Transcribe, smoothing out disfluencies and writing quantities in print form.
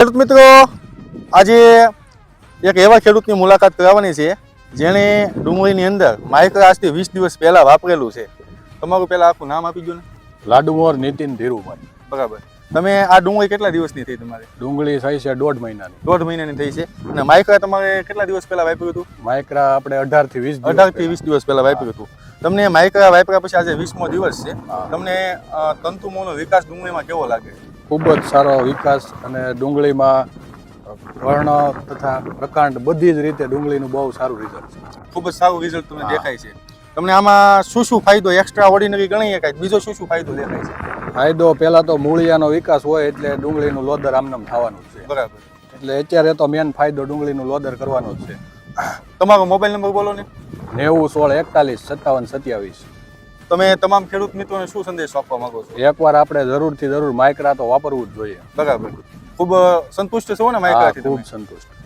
ખેડૂત મિત્રો, આજે એક એવા ખેડૂતની મુલાકાત કરાવવાની છે જેણે ડુંગળીની અંદર માઇક્રો આજથી 20 દિવસ પહેલા વાપરેલું છે. તમારું પહેલા આખું નામ આપી દો ને. લાડુમોર નીતિન ધીરુભાઈ. બરાબર. તમે આ ડુંગળી કેટલા દિવસની થઈ તમારે? ડુંગળી થઈ છે 1.5 મહિનાની. 1.5 મહિનાની થઈ છે. અને માઇક્રા તમારે કેટલા દિવસ પહેલા વાપર્યું હતું? માઇક્રા આપણે 18 થી 20 18 થી 20 દિવસ પહેલા વાપર્યું હતું. તમને માઇક્રા વાપર્યા પછી આજે 20મો દિવસ છે. તમને તંતુમોનો વિકાસ ડુંગળીમાં કેવો લાગે? ખૂબ જ સારો વિકાસ અને ડુંગળીમાં વર્ણ તથા પ્રકાંડ બધી જ રીતે ડુંગળીનું બહુ સારું રિઝલ્ટ છે. ખૂબ જ સારું રિઝલ્ટ તમને દેખાય છે. તમને આમાં શું શું ફાયદો એક્સ્ટ્રા ઓર્ડિનરી ગણી શકાય? બીજો શું શું ફાયદો દેખાય છે? ફાયદો પહેલા તો મૂળિયાનો વિકાસ હોય એટલે ડુંગળીનું લોદર આમનામ થવાનું જ છે. બરાબર. એટલે અત્યારે તો મેન ફાયદો ડુંગળીનું લોદર કરવાનો જ છે. તમારો મોબાઈલ નંબર બોલો ને. 90 16 41 57 27. તમે તમામ ખેડૂત મિત્રોને શું સંદેશ આપવા માંગો છો? એકવાર આપણે જરૂરથી જરૂર માઇક્રા તો વાપરવું જ જોઈએ. બરાબર. ખૂબ સંતુષ્ટ છો ને માઇક્રાથી? ખૂબ સંતુષ્ટ.